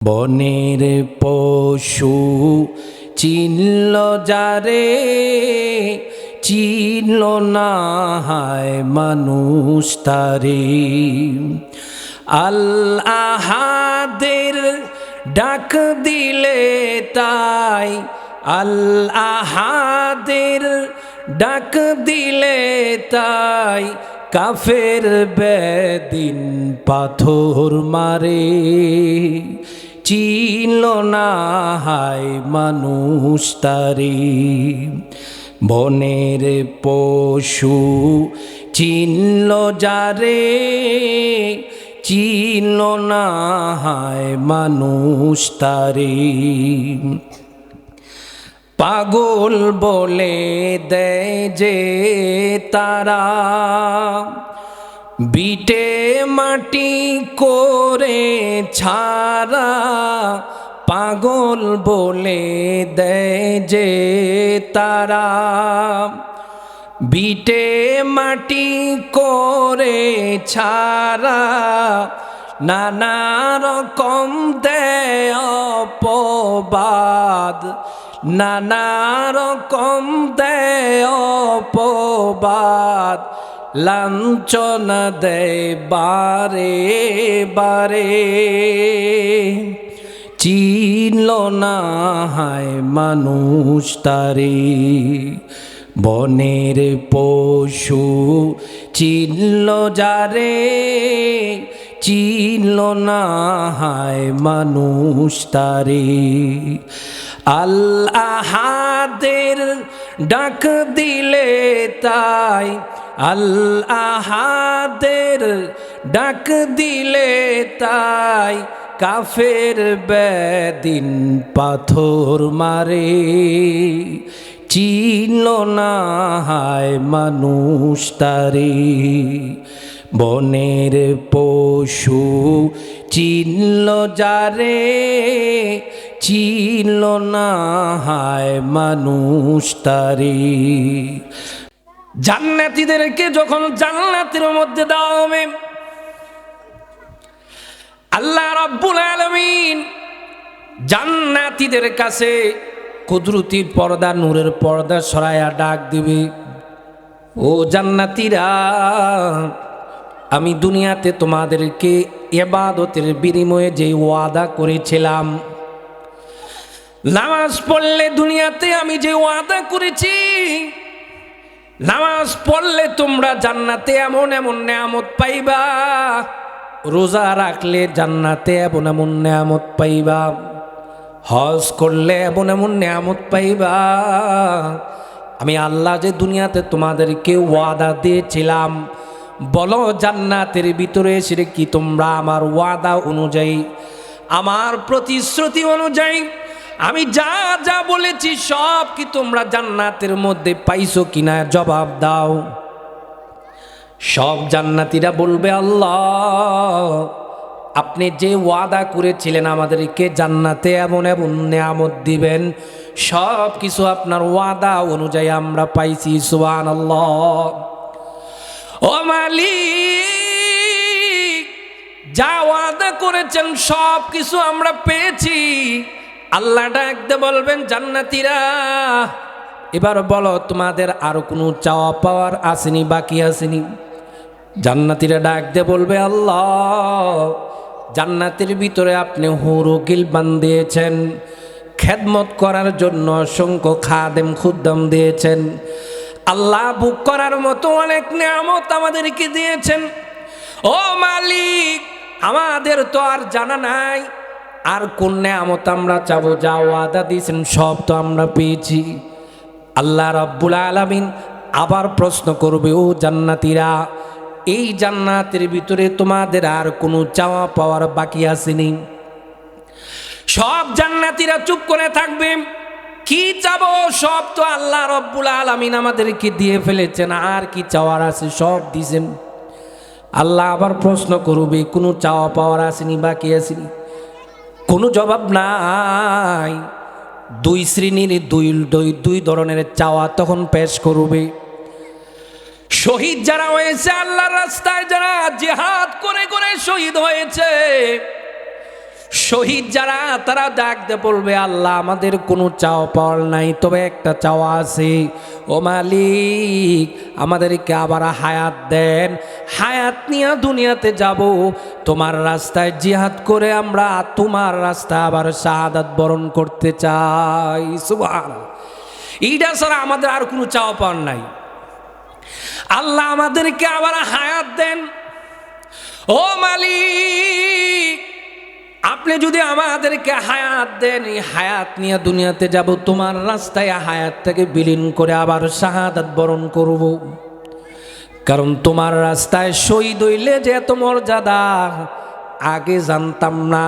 বনের পশু চিনল যারে, চিনল না হায় মানুষ তারে। আল আহাদের ডাক দিলে তাই, আল আহাদের ডাক দিলে তাই, কাফের বেদিন পাথর মারে। চিনল না হায় মানুষ তারে। বনের পশু চিনল যারে, চিনল না হায় মানুষ তারে। পাগল বলে দেয় যে তারা, বিটে মাটি করে ছাড়া। পাগল বলে দেয় যে তারা, বিটে মাটি করে ছাড়া। নানা রকম দেয় অপবাদ, নানা রকম দেয় অপবাদ। লাঞ্ছনা দেয় বারে বারে, চিনল না হায় মানুষ তারে। বনের পশু চিনল যারে, চিনল না হায় মানুষ তারে। আল আহাদের ডাক দিলে তাই, আল আহাদের ডাক দিলে তাই, কাফের বেদিন পাথর মারে। চিনল না হায় মানুষ তারে। বনের পশু চিনল যারে, চিনল না হায় মানুষ তারে। জান্নাতীদেরকে যখন জান্নাতের মধ্যে দেওয়া হবে, আল্লাহ রাব্বুল আলামিন জান্নাতীদের কাছে কুদরতি পর্দা, নূরের পর্দা সরায়া ডাক দিবে, ও জান্নাতীরা, আমি দুনিয়াতে তোমাদেরকে ইবাদতের বিনিময়ে যে ওয়াদা করেছিলাম, নামাজ পড়লে দুনিয়াতে আমি যে ওয়াদা করেছি, নামাজ পড়লে তোমরা জান্নাতে এমন এমন নেয়ামত পাইবা, রোজা রাখলে জান্নাতে এমন এমন নেয়ামত পাইবা, হজ করলে এমন এমন নেয়ামত পাইবা। আমি আল্লাহ যে দুনিয়াতে তোমাদেরকে ওয়াদা দিয়েছিলাম, বলো জান্নাতের ভিতরে এসে কি তোমরা আমার ওয়াদা অনুযায়ী, আমার প্রতিশ্রুতি অনুযায়ী আমি যা যা বলেছি সব কি তোমরা জান্নাতের মধ্যে পাইছো কিনা জবাব দাও। সব জান্নাতীরা বলবে, আল্লাহ আপনি যে ওয়াদা করেছিলেন আমাদেরকে জান্নাতে এমন এমন নিয়ামত দিবেন, সব কিছু আপনার ওয়াদা অনুযায়ী আমরা পাইছি। সুবহানাল্লাহ। ও মালিক, যা ওয়াদা করেছেন সব কিছু আমরা পেয়েছি। আল্লাহ ডাকতে বলবেন, জান্নাতীরা এবার বলো তোমাদের আর কোনো চাওয়া পাওয়ার আসেনি, বাকি আসেনি? জান্নাতীরা ডাকতে বলবে, আল্লাহ জান্নাতের ভিতরে আপনি হুরু গিলবান দিয়েছেন, খেদমত করার জন্য অসংখ্য খাদেম খুদ্দাম দিয়েছেন, আল্লাহ বুক করার মতো অনেক নিয়ামত আমাদেরকে দিয়েছেন। ও মালিক, আমাদের তো আর জানা নাই আর কোন নিয়ামত আমরা চাবো, যা ওয়াদা দিয়েছেন সব তো আমরা পেয়েছি। আল্লাহ রাব্বুল আলামিন আবার প্রশ্ন করবে, ও জান্নাতীরা, এই জান্নাতের ভিতরে তোমাদের আর কোনো চাওয়া পাওয়ার বাকি আসেনি? সব জান্নাতীরা চুপ করে থাকবে। কি চাবো? সব তো আল্লাহ রাব্বুল আলামিন আমাদেরকে দিয়ে ফেলেছেন, আর কি চাওয়ার আছে? সব দিয়েছেন। আল্লাহ আবার প্রশ্ন করবে, কোনো চাওয়া পাওয়ার আসেনি, বাকি আসেনি? কোনো জবাব নাই। দুই শ্রেণীর দুই ধরনের চাওয়া তখন পেশ করবে। শহীদ যারা হয়েছে আল্লাহর রাস্তায়, যারা জিহাদ করে করে শহীদ হয়েছে, শহীদ যারা তারা ডাকতে বলবে, আল্লাহ আমাদের কোনো চাওয়া পাওয়ার নাই, তবে একটা চাওয়া আছে, ও মালিক আমাদেরকে আবার হায়াত দেন, হায়াত নিয়ে দুনিয়াতে যাব, তোমার রাস্তায় জিহাদ করে আমরা তোমার রাস্তায় আবার শাহাদাত বরণ করতে চাই। সুবহানাল্লাহ। এইটা ছাড়া আমাদের আর কোনো চাওয়া পাওয়ার নাই। আল্লাহ আমাদেরকে আবার হায়াত দেন, ও মালিক আপনি যদি আমাদেরকে হায়াত দেন, এই হায়াত নিয়ে দুনিয়াতে যাব, তোমার রাস্তায় হায়াতটাকে বিলীন করে আবার শাহাদাত বরণ করব। কারণ তোমার রাস্তায় শহীদ হইলে যে এত মর্যাদা আগে জানতাম না,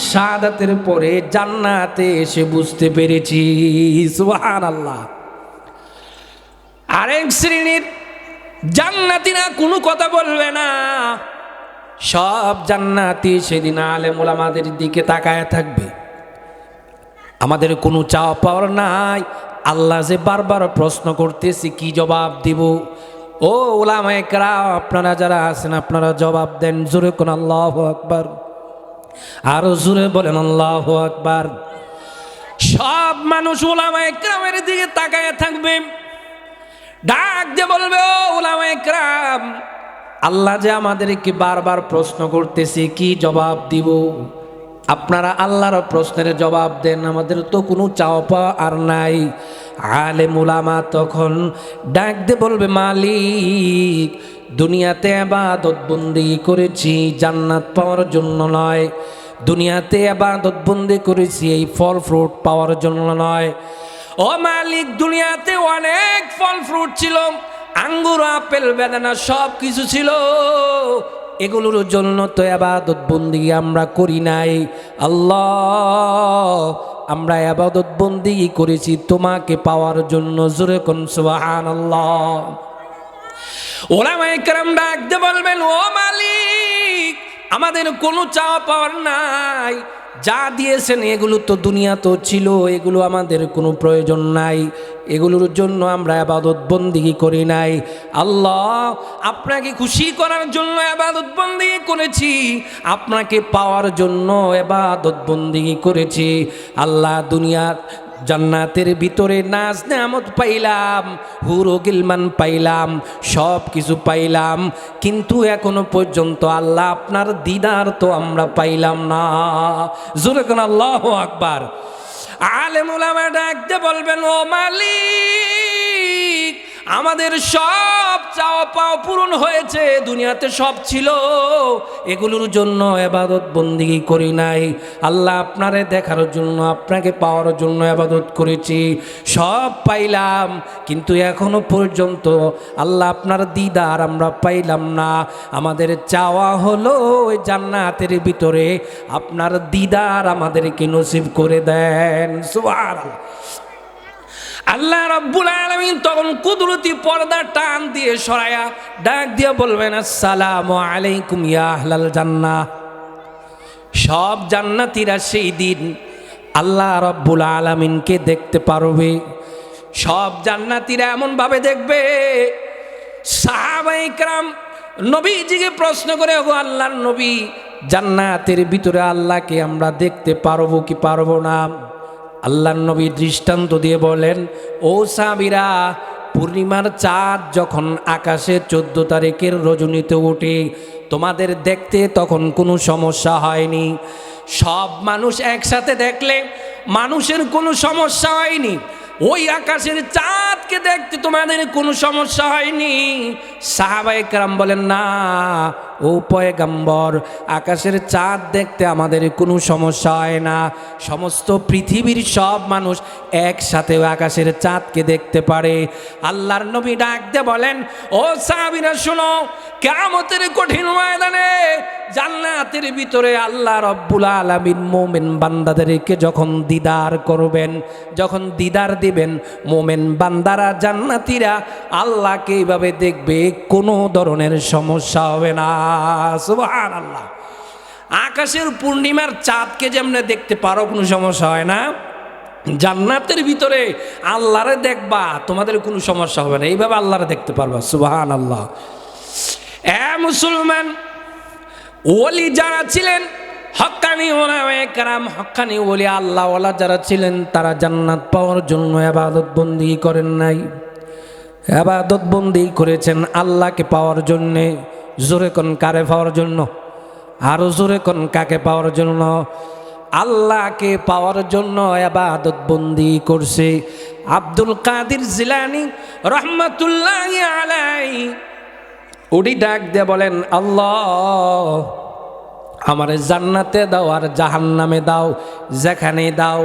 শাহাদাতের পরে জান্নাতে এসে বুঝতে পেরেছি। সুবহানাল্লাহ। আরেক শ্রেণীর জান্নাতীরা কোনো কথা বলবে না, সব জান্নাতি সেদিন আলেম ওলামাদের দিকে তাকায় থাকবে, আমাদের কোনো চাওয়া পাওয়ার নাই, আল্লাহ যে বারবার প্রশ্ন করতেছি কি জবাব দিব। ও ওলামায়ে কেরাম আপনারা যারা আছেন আপনারা জবাব দেন, জোরে কোন আল্লাহু আকবার, আরো জোরে বলেন আল্লাহু আকবার। সব মানুষ ওলামায়ে কেরামের দিকে তাকায় থাকবে, ডাক দিয়ে বলবে, ও ওলামায়ে কেরাম আল্লাহ যে আমাদেরকে বারবার প্রশ্ন করতেছে কি জবাব দিব, আপনারা আল্লাহর প্রশ্নের জবাব দেন, আমাদের তো কোনো চাওয়া পাওয়া আর নাই। আলেম উলামা তখন ডাক দিয়ে বলবে, মালিক দুনিয়াতে ইবাদত বন্দেগী করেছি জান্নাত পাওয়ার জন্য নয়, দুনিয়াতে ইবাদত বন্দেগী করেছি এই ফল ফ্রুট পাওয়ার জন্য নয়। ও মালিক দুনিয়াতে অনেক ফল ফ্রুট ছিল, আঙ্গুর আপেল বেদানা সব কিছু ছিল, এগুলোর জন্য তো ইবাদত বন্দেগী আমরা করি নাই। আল্লাহ আমরা ইবাদত বন্দেগী করেছি তোমাকে পাওয়ার জন্য, জোরে কোন সুবহানাল্লাহ। ওলামায়ে কেরাম ডাক দিয়ে বলবেন, ও মালিক আমাদের কোনো চাওয়া পাওয়ার নাই, যা দিয়েছেন এগুলো তো দুনিয়া তো ছিল, এগুলো আমাদের কোনো প্রয়োজন নাই, এগুলোর জন্য আমরা ইবাদত বন্দেগী করি নাই। আল্লাহ আপনাকে খুশি করার জন্য ইবাদত বন্দেগী করেছি, আপনাকে পাওয়ার জন্য ইবাদত বন্দেগী করেছি। আল্লাহ দুনিয়ার জান্নাতের ভিতরে নাজ নেয়ামত পাইলাম, হুরো গিলমান পাইলাম, সব কিছু পাইলাম, কিন্তু এখনো পর্যন্ত আল্লাহ আপনার দিদার তো আমরা পাইলাম না। জোরে কোন আল্লাহু আকবার। আলেম উলামা ডাকতে বলবেন, ও মালিক আমাদের সব চাওয়া পাওয়া পূরণ হয়েছে, দুনিয়াতে সব ছিল, এগুলোর জন্য ইবাদত বন্দেগী করি নাই। আল্লাহ আপনারে দেখার জন্য আপনাকে পাওয়ার জন্য ইবাদত করেছি, সব পাইলাম, কিন্তু এখনো পর্যন্ত আল্লাহ আপনার দিদার আমরা পাইলাম না। আমাদের চাওয়া হলো ওই জান্নাতের ভিতরে আপনার দিদার আমাদেরকে নসিব করে দেন। সুবহানাল্লাহ। আল্লাহ রাব্বুল আলামিন তখন কুদরতি পর্দা টান দিয়ে সরায়া ডাক দিয়ে বলবেন, আসসালামু আলাইকুম ইয়া আহলাল জান্নাহ। সব জান্নাতীরা সেই দিন আল্লাহ রাব্বুল আলামিনকে দেখতে পারবে, সব জান্নাতীরা এমন ভাবে দেখবে, সাহাবায়ে কেরাম নবীজিকে প্রশ্ন করে, ও আল্লাহর নবী জান্নাতের ভিতরে আল্লাহকে আমরা দেখতে পারবো কি পারবো না? আল্লাহর নবী দৃষ্টান্ত দিয়ে বলেন, ও সাহাবীরা পূর্ণিমার চাঁদ যখন আকাশে 14 তারিখের রজনীতে ওঠে তোমাদের দেখতে তখন কোনো সমস্যা হয়নি, সব মানুষ একসাথে দেখলে মানুষের কোনো সমস্যা হয়নি, ওই আকাশের চাঁদকে দেখতে তোমাদের কোনো সমস্যা হয়নি। সাহাবায়ে কেরাম বলেন, না ও পয়গম্বর আকাশের চাঁদ দেখতে আমাদের কোনো সমস্যা হয় না, সমস্ত পৃথিবীর সব মানুষ একসাথে আকাশের চাঁদকে দেখতে পারে। আল্লাহর নবী ডাক দিয়ে বলেন, ও সাহাবীরা শোনো, কিয়ামতের কঠিন ময়দানে জান্নাতের ভিতরে আল্লাহ রাব্বুল আলামিন মুমিন বান্দাদেরকে যখন দিদার করবেন, যখন দিদার দিবেন, মুমিন বান্দারা জান্নাতীরা আল্লাহকে এইভাবে দেখবে, কোনো ধরনের সমস্যা হবে না। সুবহানাল্লাহ। আকাশের পূর্ণিমার চাঁদকে যেমন দেখতে পারো কোনো সমস্যা হয় না, জান্নাতের ভিতরে আল্লাহরে দেখবা তোমাদের কোনো সমস্যা হবে না, এইভাবে আল্লাহরে দেখতে পারবা। সুবহানাল্লাহ। এ মুসলমান, ওলি যারা ছিলেন হক্কানি ওলামায়ে কেরাম, হক্কানি ওলি আল্লাহওয়ালা যারা ছিলেন তারা জান্নাত পাওয়ার জন্য ইবাদত বন্দেগী করেন নাই, ইবাদত বন্দেগী করেছেন আল্লাহকে পাওয়ার জন্যে। জোরে কোন কারে পাওয়ার জন্য? আরো জোরে কোন কাকে পাওয়ার জন্য? আল্লাহকে পাওয়ার জন্য ইবাদত বন্দেগী করছে। আব্দুল কাদের জিলানী রহমাতুল্লাহি আলাইহি উনি ডাক দিয়ে বলেন, আল্লাহ আমারে জান্নাতে দাও আর জাহান্নামে দাও, যেখানে দাও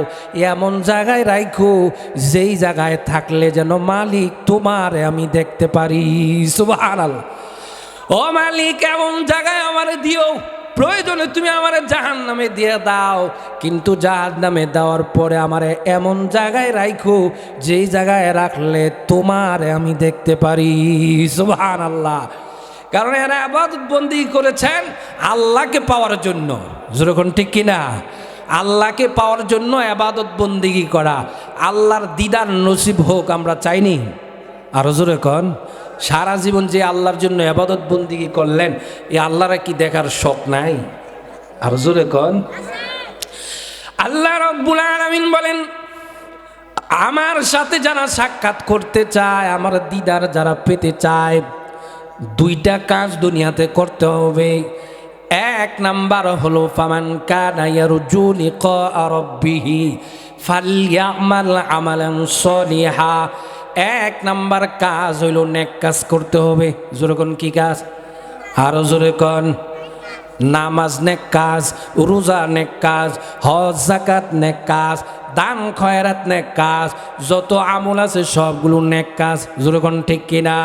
এমন জায়গায় রাখো যেই জায়গায় থাকলে যেন মালিক তোমারে আমি দেখতে পারি। সুবহানাল্লাহ। ও মালিক, এমন জায়গায় আমারে দিও, প্রয়োজনে তুমি আমারে জাহান্নামে দিয়ে দাও, কিন্তু জাহান্নামে দেওয়ার পরে আমারে এমন জায়গায় রাখো যেই জায়গায় রাখলে তোমারে আমি দেখতে পারি। সুবহানাল্লাহ। কারণ এরা ইবাদত বন্দেগী করেছেন আল্লাহকে পাওয়ার জন্য। যেরকম ঠিক কিনা? আল্লাহকে পাওয়ার জন্য ইবাদত বন্দেগী করা। আল্লাহর দিদার নসিব হোক আমরা চাইনি? আরো জোরে কোন। সারা জীবন যে আল্লাহর জন্য ইবাদত বন্দেগী করলেন, এই আল্লাহরা কি দেখার শখ নাই? আরো জোরে কোন। আল্লাহ রাব্বুল আলামিন বলেন, আমার সাথে যারা সাক্ষাৎ করতে চায়, আমার দিদার যারা পেতে চায়, দুইটা কাজ দুনিয়াতে করতে হবে। এক নাম্বার হলো ফামান কানা ইয়ারজু লিকা রাব্বিহি ফালইয়ামাল আমালান সলিহা। এক নাম্বার কাজ হইল নেক কাজ করতে হবে। জোরে কোন কি কাজ? আরো জোরে কোন। নামাজ নেক কাজ, রোজা নেক কাজ, হজ যাকাত নেক কাজ, দান খয়রাত নেক কাজ, যত আমল আছে সবগুলো নেক কাজ। জোরে কোন ঠিক কিনা?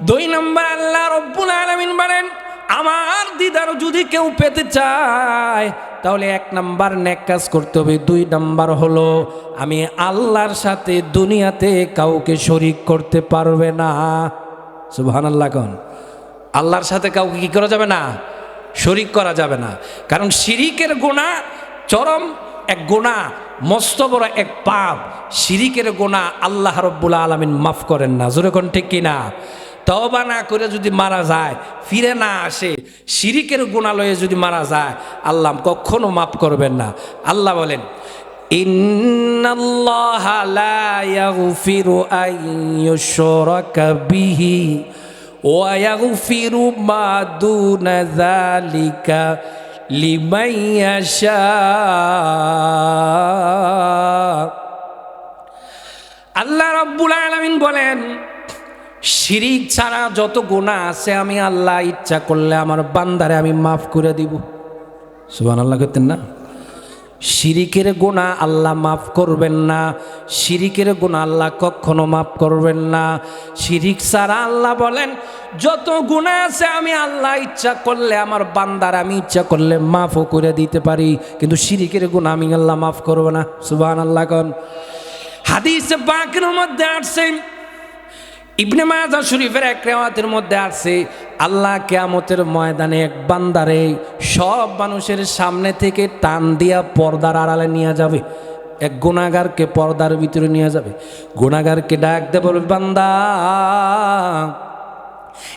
দুই নম্বর আল্লাহ রাব্বুল আলামিন বলেন, আমার দিদার যদি কেউ পেতে চায় তাহলে এক নাম্বার নেক কাজ করতে হবে। দুই নাম্বার হলো আমি আল্লাহর সাথে দুনিয়াতে কাউকে শরীক করতে পারবে না। সুবহানাল্লাহ কোন। আল্লাহর সাথে কাউকে কি করা যাবে না? শরীক করা যাবে না। কারণ শিরিকের গুনাহ চরম এক গুনাহ, মস্ত বড় এক পাপ। শিরিকের গুনাহ আল্লাহ রাব্বুল আলামিন মাফ করেন না। জোরে কোন ঠিক কিনা? তওবা না করে যদি মারা যায়, ফিরে না আসে, শিরিকের গুনাহ লয়ে যদি মারা যায়, আল্লাহ কখনো মাফ করবেন না। আল্লাহ বলেন, ইন্নাল্লাহা লা ইয়াগফিরু আন ইউশরাকা বিহি ওয়া ইয়াগফিরু মা দুনা যালিকা লিমান ইয়াশা। আল্লাহ রাব্বুল আলামিন বলেন, শিরিক ছাড়া যত গুনাহ আছে আমি আল্লাহ ইচ্ছা করলে আমার বান্দারে আমি মাফ করে দিব। সুবহানাল্লাহ করতেন না? শিরিকের গুনাহ আল্লাহ মাফ করবেন না। শিরিকের গুনাহ আল্লাহ কখনো মাফ করবেন না। শিরিক ছাড়া আল্লাহ বলেন যত গুনাহ আছে আমি আল্লাহ ইচ্ছা করলে আমার বান্দার আমি ইচ্ছা করলে মাফও করে দিতে পারি, কিন্তু শিরিকের গুনাহ আমি আল্লাহ মাফ করব না। সুবহানাল্লাহ কোন। হাদিসে পাকের মধ্যে আসছে, ইবনে মাজাহ শরীফের এক রিওয়ায়াতের মধ্যে আছে, আল্লাহ কিয়ামতের ময়দানে এক বান্দারে সব মানুষের সামনে থেকে টান দিয়া পর্দার আড়ালে নিয়ে যাবে। এক গুনাহগারকে পর্দার ভিতরে নিয়ে যাবে। গুনাহগারকে ডাক দিয়ে বলবে, বান্দা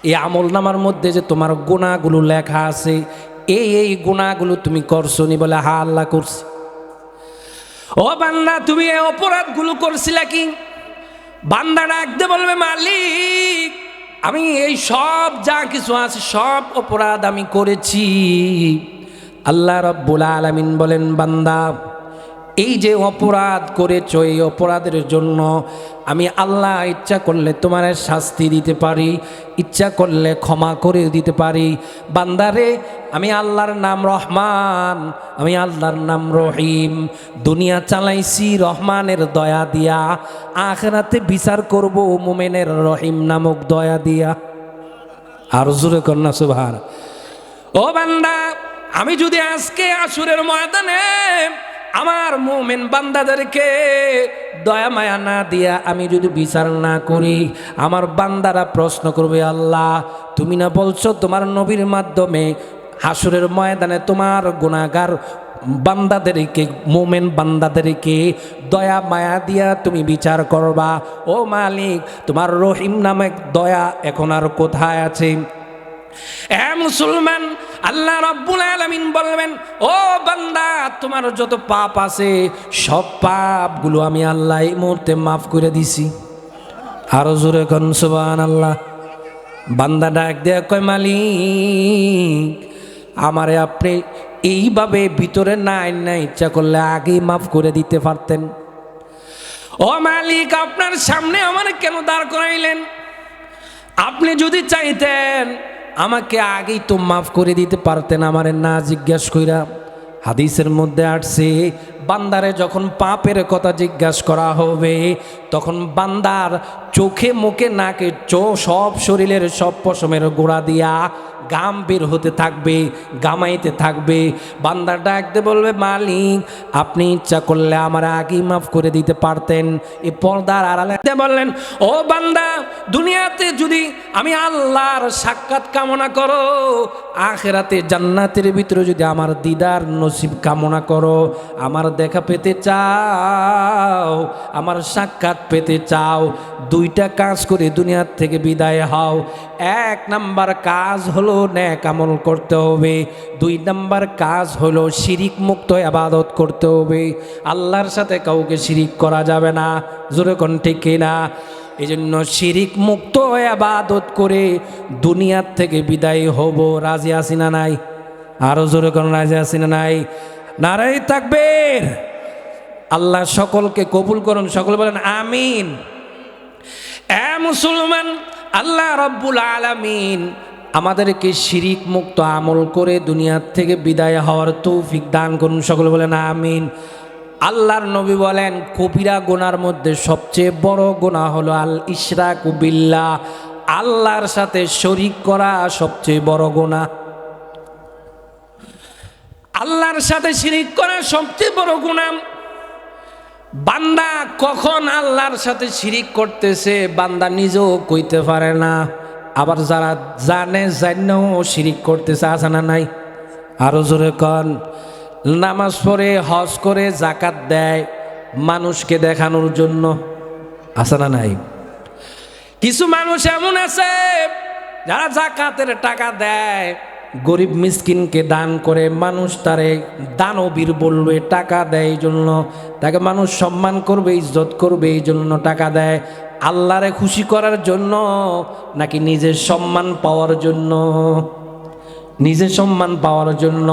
এই আমলনামার মধ্যে যে তোমার গুনাহগুলো লেখা আছে, এই গুনাহগুলো তুমি করছো নি? বলে, হ্যাঁ আল্লাহ করছি। ও বান্দা, তুমি এই অপরাধগুলো করছিলা কি? বান্দা ডাকতে বলবে, মালিক আমি এই সব যা কিছু আছে সব অপরাধ আমি করেছি। আল্লাহ রাব্বুল আলামিন বলেন, বান্দা এই যে অপরাধ করেছো, এই অপরাধের জন্য আমি আল্লাহ ইচ্ছা করলে তোমার শাস্তি দিতে পারি, ইচ্ছা করলে ক্ষমা করে দিতে পারি। বান্দারে আমি আল্লাহর নাম রহমান, আমি আল্লাহর নাম রহিম। দুনিয়া চালাইছি রহমানের দয়া দিয়া, আখিরাতে বিচার করব মুমিনের রহিম নামক দয়া দিয়া। আর জোরে কন্যা সুবহান। ও বান্দা, আমি যদি আজকে আসরের ময়দানে আমার মুমিন বান্দাদেরকে দয়া মায়া না দিয়া আমি যদি বিচার না করি, আমার বান্দারা প্রশ্ন করবে, আল্লাহ তুমি না বলছো তোমার নবীর মাধ্যমে হাসরের ময়দানে তোমার গুনাহগার বান্দাদেরকে, মুমিন বান্দাদেরকে দয়া মায়া দিয়া তুমি বিচার করবা। ও মালিক, তোমার রহিম নামক দয়া এখন আর কোথায় আছে? এ মুসলমান, আল্লাহ রাব্বুল আলামিন বলবেন, ও বান্দা, তোমার যত পাপ আছে সব পাপগুলো আমি আল্লাহ এই মুহূর্তে মাফ করে দিছি। আরো জোরে কোন সুবহানাল্লাহ। বান্দা ডাক দেয়া কয়, মালিক, আমারে আপনি এইভাবে ভিতরে না ইচ্ছা করলে আগেই মাফ করে দিতে পারতেন। ও মালিক, আপনার সামনে আমার কেন দাঁড় করাইলেন? আপনি যদি চাইতেন আমাকে আগেই তো মাফ করে দিতে পারতেন, আমারে না জিজ্ঞাসা কইরা। হাদিসের মধ্যে আসছে, বান্দারে যখন পাপের কথা জিজ্ঞাসা করা হবে তখন বান্দার চোখে মুখে নাকে সব শরীরের সব পশমের গোড়া দিয়া গাম বের হতে থাকবে, গামাইতে থাকবে। বান্দা ডাকতে বলবে, মালিক, আপনি ইচ্ছা করলে আমার আগেই মাফ করে দিতে পারতেন। এই পর্দার আড়ালে বললেন, ও বান্দা, দুনিয়াতে যদি আমি আল্লাহর সাক্ষাৎ কামনা করো, আখিরাতে জান্নাতের ভিতরে যদি আমার দিদার নসিব কামনা করো, আমার দেখা পেতে চাও, আমার সাক্ষাৎ পেতে চাও, দুইটা কাজ করে দুনিয়ার থেকে বিদায় হও। এক নাম্বার কাজ হলো নেক আমল করতে হবে, দুই নাম্বার কাজ হলো শিরিক মুক্ত ইবাদত করতে হবে। আল্লাহর সাথে কাউকে শিরিক করা যাবে না, জোরে কোন ঠিক কিনা? এই জন্য শিরিক মুক্ত ইবাদত করে দুনিয়ার থেকে বিদায় হব। রাজি আছি না নাই? আরো জোরে কোন রাজি আছি না নাই? নারায়ে তাকবীর। আল্লাহ সকলকে কবুল করুন, সকলে বলেন আমিন। এ মুসলমান, আল্লাহ রাব্বুল আলামিন আমাদেরকে শিরিক মুক্ত আমল করে দুনিয়ার থেকে বিদায় হওয়ার তৌফিক দান করুন, সকলে বলেন আমিন। আল্লাহর নবী বলেন, কবিরা গুনার মধ্যে সবচেয়ে বড় গুনাহ হলো আল ইশরাকু বিল্লাহ, আল্লাহর সাথে শরীক করা সবচেয়ে বড় গুনাহ। আল্লাহর সাথে শিরিক করা সবচেয়ে বড় গুনাহ। বান্দা কখন আল্লাহর সাথে শিরিক করতেছে বান্দা নিজেও কইতে পারে না, আবার যারা জানে জানেও শিরিক করতেছে, আছে না নাই? আরো জোরে কন। নামাজ পড়ে, হজ করে, জাকাত দেয় মানুষকে দেখানোর জন্য, আছে না নাই? কিছু মানুষ এমন আছে যারা জাকাতের টাকা দেয়, গরিব মিসকিনকে দান করে, মানুষ তারে দানবীর বলবে, টাকা দেয় এই জন্য, তাকে মানুষ সম্মান করবে, ইজ্জত করবে এই জন্য টাকা দেয়। আল্লাহরে খুশি করার জন্য নাকি নিজের সম্মান পাওয়ার জন্য? নিজের সম্মান পাওয়ার জন্য।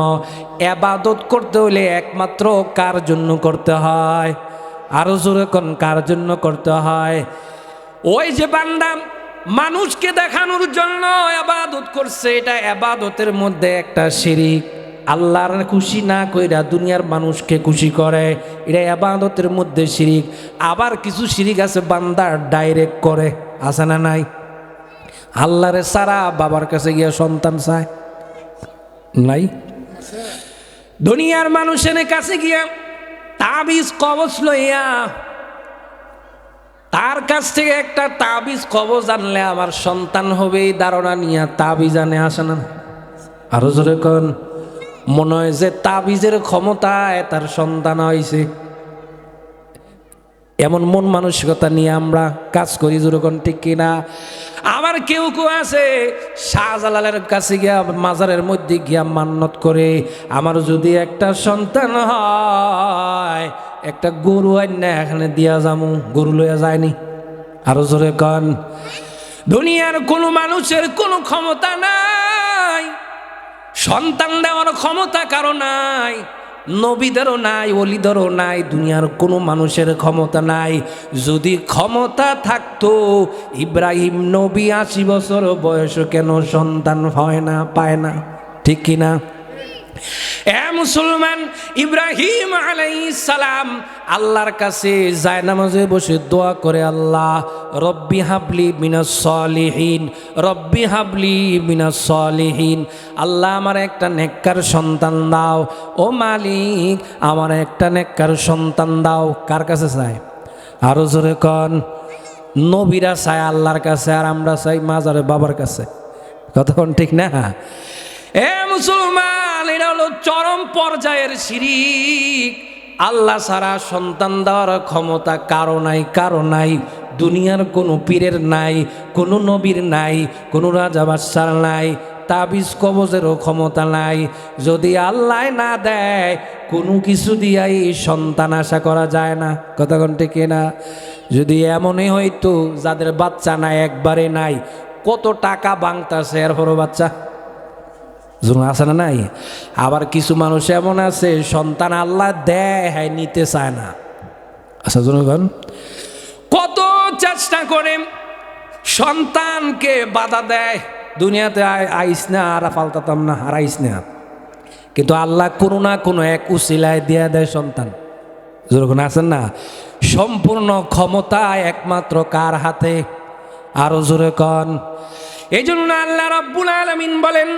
ইবাদত করতে হলে একমাত্র কার জন্য করতে হয়? আরো জোরে কোন, কার জন্য করতে হয়? ওই যে বান্দা মানুষকে দেখানোর জন্য ইবাদত করছে, এটা ইবাদতের মধ্যে একটা শিরিক। আল্লাহর খুশি না কইরা দুনিয়ার মানুষকে খুশি করে, এটা ইবাদতের মধ্যে শিরিক। আবার কিছু শিরিক আছে বান্দা ডাইরেক্ট করে, আছে না নাই? আল্লাহরে সারা বাবার কাছে গিয়া সন্তান চায়, নাই? দুনিয়ার মানুষের কাছে গিয়া তাবিজ কবজ লইয়া, তার কাছ থেকে একটা তাবিজ কবজ আনলে আমার সন্তান হবে এই ধারণা নিয়ে তাবিজ আনে, আসে না? আরো জোরে কোন। মনে হয় যে তাবিজের ক্ষমতায় তার সন্তান হয়েছে, এমন মন মানসিকতা নিয়ে আমরা কাজ করি, জোরে কোন ঠিক কিনা? আবার কেউ কেউ আছে শাহজালালের কাছে গিয়া মাজারের মধ্যে গিয়া মান্নত করে, আমার যদি একটা সন্তান হয় একটা গরু আইনা এখানে দিয়া যামু, গরু লইয়া যায়নি। আরো জোরে কন। দুনিয়ার কোনো মানুষের কোনো ক্ষমতা নাই, সন্তান দেওয়ার ক্ষমতা কারো নাই, নবীদেরও নাই, ওলিদেরও নাই, দুনিয়ার কোনো মানুষের ক্ষমতা নাই। যদি ক্ষমতা থাকতো ইব্রাহিম নবী 80 বছর বয়স কেন সন্তান হয় না, পায় না, ঠিক কিনা? এ মুসলমান, ইব্রাহিম আলাইহিস সালাম আল্লাহর কাছে জায়নামাজে বসে দোয়া করে, আল্লাহ রব্বি হাবলি মিনাস সলিহিন, রব্বি হাবলি মিনাস সলিহিন, আল্লাহ আমার একটা নেককার সন্তান দাও, ও মালিক আমার একটা নেককার সন্তান দাও। কার কাছে চায়? আরো জোরে কন। নবীরা চায় আল্লাহর কাছে, আর আমরা চাই মাজারে বাবার কাছে, কতক্ষণ ঠিক না? এ মুসলমান, এটা হলো চরম পর্যায়ের শিরিক। আল্লাহ ছাড়া সন্তান দেওয়ার ক্ষমতা কারো নাই, কারো নাই। দুনিয়ার কোনো পীরের নাই, কোনো নবীর নাই, কোনো রাজা বাদশার নাই, তাবিজ কবজেরও ক্ষমতা নাই। যদি আল্লাহ না দেয় কোনো কিছু দিয়াই সন্তান আশা করা যায় না। কথা কোনটি কিনা? যদি এমনই হইতো যাদের বাচ্চা নাই, একবারে নাই, কত টাকা বাংতাছে এরপরও বাচ্চা আছে না নাই? আবার কিছু মানুষ এমন আছে সন্তান আল্লাহ দেয়, হ্যাঁ নিতে চায় না। আচ্ছা জনগণ, কত চেষ্টা করে সন্তানকে বাধা দেয়, দুনিয়াতে আইস না, আর ফালতাতাম না, আর আইস না, কিন্তু আল্লাহ কোনো না কোনো এক উসিলায় দিয়ে দেয় সন্তান। যখন আছেন না, সম্পূর্ণ ক্ষমতা একমাত্র কার হাতে? আরো জোরে কন। এই জন্য আল্লাহ রাব্বুল আলামিন বলেন,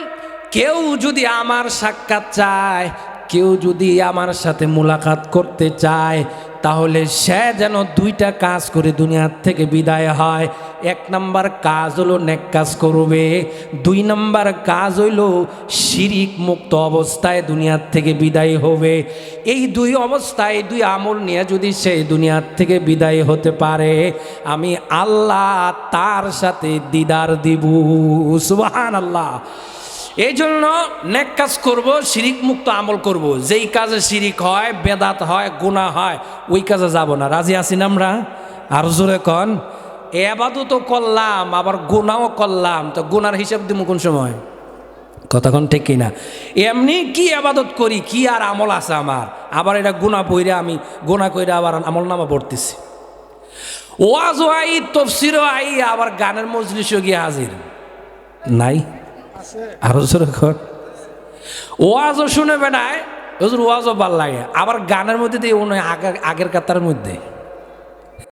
কেউ যদি আমার সাক্ষাৎ চায়, কেউ যদি আমার সাথে মুলাকাত করতে চায়, তাহলে সে যেন দুইটা কাজ করে দুনিয়ার থেকে বিদায় হয়। এক নাম্বার কাজ হলো নেক কাজ করবে, দুই নাম্বার কাজ হইল শিরিক মুক্ত অবস্থায় দুনিয়ার থেকে বিদায় হবে। এই দুই অবস্থায়, দুই আমল নিয়ে যদি সে দুনিয়ার থেকে বিদায় হতে পারে, আমি আল্লাহ তার সাথে দিদার দিব। সুবহানাল্লাহ। এই জন্য নেক কাজ করব, শিরিক মুক্ত আমল করব। যেই কাজে শিরিক হয়, বেদাত হয়, গুনাহ হয়, ওই কাজে যাব না। রাজি আছি না আমরা? আর জোরে কন। এবাদতও করলাম, আবার গুনাহও করলাম, তো গুনার হিসাব দিব কোন সময়? কথা কোন ঠিক কিনা? এমনি কি আবাদত করি, কি আর আমল আছে আমার, আবার এটা গুনাহ পইরা আমি গুনাহ কইরা আবার আমল নামা পড়তেছি। ওয়াজও আই, তাফসীরও আই, আবার গানের মজলিসও গিয়ে হাজির নাই। আরো যখন ওয়াজও শুনে বেড়ায়, ওয়াজও ভাল লাগে, আবার গানের মধ্যে দিয়ে আগের কাতার মধ্যে